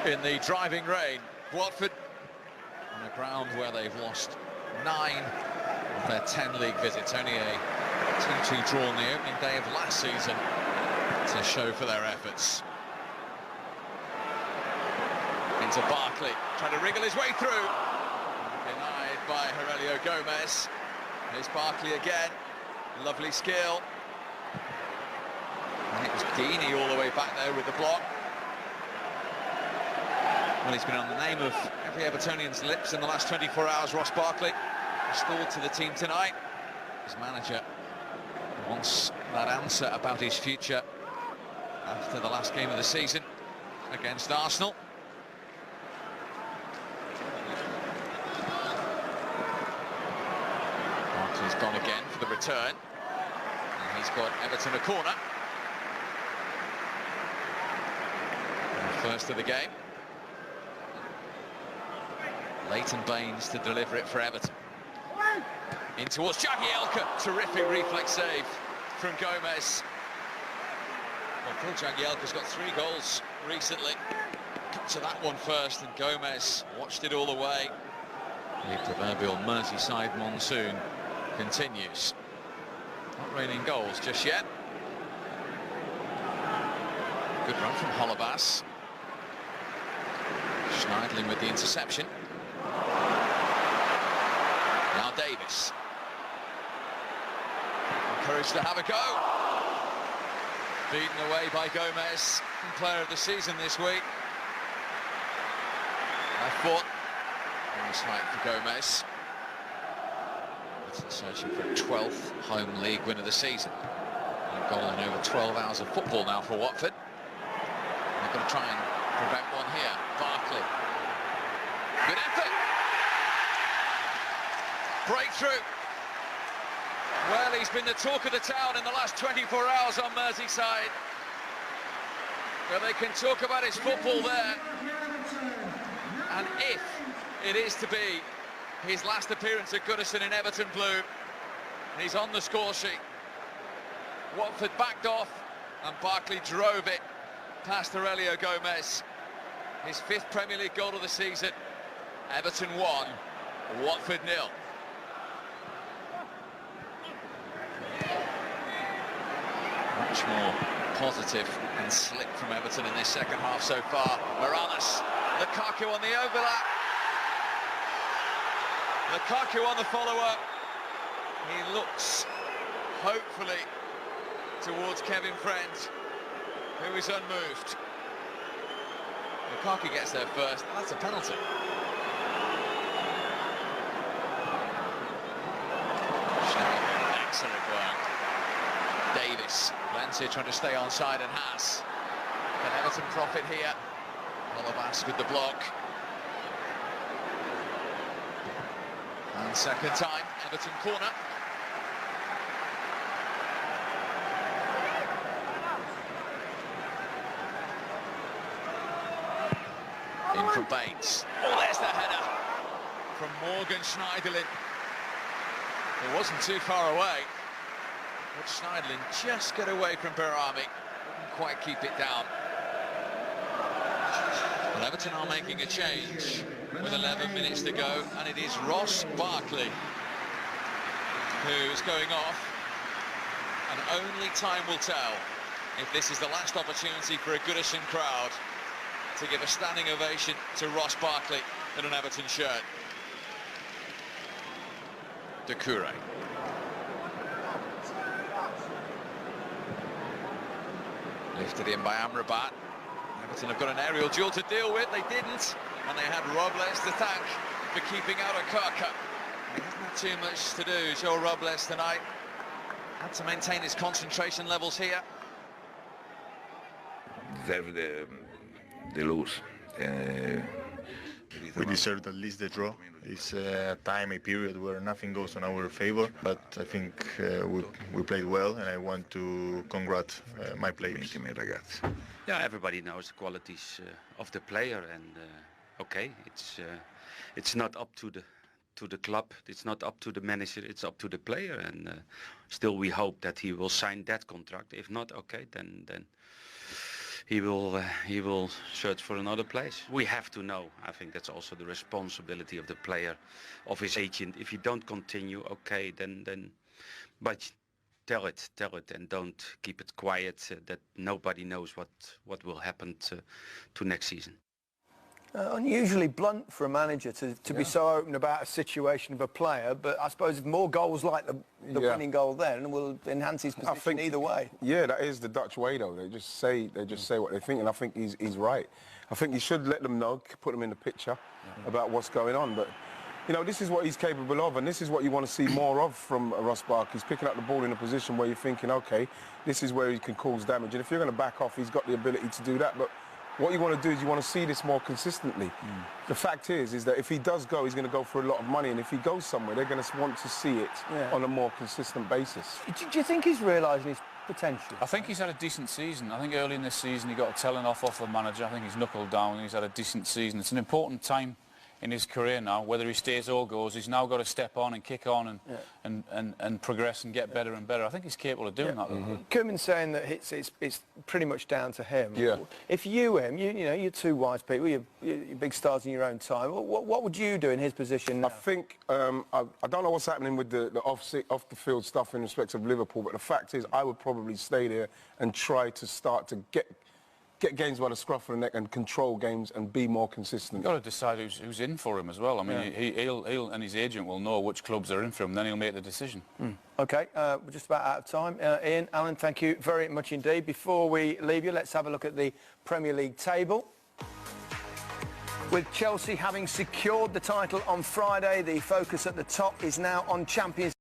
in the driving rain. Watford on a ground where they've lost 9 of their 10 league visits. Only a 2-2 draw on the opening day of last season to show for their efforts. Into Barkley, trying to wriggle his way through. Denied by Aurelio Gomez. Here's Barkley again. Lovely skill. And it was Deeney all the way back there with the block. Well, he's been on the name of every Evertonian's lips in the last 24 hours, Ross Barkley. Restored to the team tonight. His manager wants that answer about his future after the last game of the season against Arsenal. Barkley's gone again for the return. And he's got Everton a corner. First of the game. Leighton Baines to deliver it for Everton. In towards Jagielka. Terrific reflex save from Gomez. Well, Phil Jagielka's got 3 goals recently. Cut to that one first, and Gomez watched it all the way. The proverbial Merseyside monsoon continues. Not raining goals just yet. Good run from Holebas. Schneidlin with the interception. Now Davis. Encouraged to have a go. Beaten away by Gomez, player of the season this week. I thought. Nice fight for Gomez. Searching for a 12th home league win of the season. A goal in over 12 hours of football now for Watford. They're going to try and prevent one here. Barkley. Good effort. Breakthrough. Well, he's been the talk of the town in the last 24 hours on Merseyside. Well, they can talk about his football there. And if it is to be his last appearance at Goodison in Everton blue, he's on the score sheet. Watford backed off and Barkley drove it past Aurelio Gomez. His 5th Premier League goal of the season. Everton 1, Watford 0. Much more positive and slick from Everton in this second half so far. Morales, Lukaku on the overlap. Lukaku on the follow-up. He looks, hopefully, towards Kevin Friend, who is unmoved. Lukaku gets there first. That's a penalty. Excellent work. Davis, Valencia trying to stay onside and has. Can Everton profit here? Holebas with the block. And second time, Everton corner. In for Baines. Oh, there's the header from Morgan Schneiderlin. It wasn't too far away. But Schneiderlin just got away from Berami. Couldn't quite keep it down. Well, Everton are making a change with 11 minutes to go, and it is Ross Barkley who's going off, and only time will tell if this is the last opportunity for a Goodison crowd to give a standing ovation to Ross Barkley in an Everton shirt. Doucouré. Lifted in by Amrabat. Everton have got an aerial duel to deal with. They didn't, and they had Robles to thank for keeping out Okaka. He hasn't had too much to do, Joe Robles, tonight. Had to maintain his concentration levels here. Deserve the lose. We deserved at least the draw. It's a time, a period where nothing goes in our favor, but I think we played well, and I want to congratulate my players. Yeah, everybody knows the qualities of the player, and okay, it's not up to the club, it's not up to the manager, it's up to the player, and still we hope that he will sign that contract. If not, okay, then he will search for another place. We have to know. I think that's also the responsibility of the player, of his agent. If you don't continue, okay, then but tell it, and don't keep it quiet. That nobody knows what will happen to next season. Unusually blunt for a manager to be so open about a situation of a player, but I suppose more goals like the winning goal then will enhance his position either way. Yeah, that is the Dutch way though. They just say what they think, and I think he's right. I think he should let them know, put them in the picture about what's going on. But you know, this is what he's capable of, and this is what you want to see more of from Ross Barkley. He's picking up the ball in a position where you're thinking, okay, this is where he can cause damage, and if you're going to back off, he's got the ability to do that. But what you want to do is you want to see this more consistently. The fact is that if he does go, he's going to go for a lot of money, and if he goes somewhere, they're going to want to see it on a more consistent basis. Do you think he's realising his potential? I think he's had a decent season. I think early in this season he got a telling off the manager. I think he's knuckled down and he's had a decent season. It's an important time in his career now. Whether he stays or goes, he's now got to step on and kick on and progress and get better and better. I think he's capable of doing that. Koeman's saying that it's pretty much down to him. Yeah. If you were him, you know, you're two wise people, you're big stars in your own time. What would you do in his position now? I think I don't know what's happening with the off the field stuff in respect of Liverpool, but the fact is I would probably stay there and try to start to get games by the scruff of the neck and control games and be more consistent. You've got to decide who's in for him as well. I mean, he'll and his agent will know which clubs are in for him, then he'll make the decision. OK, we're just about out of time. Ian, Alan, thank you very much indeed. Before we leave you, let's have a look at the Premier League table. With Chelsea having secured the title on Friday, the focus at the top is now on Champions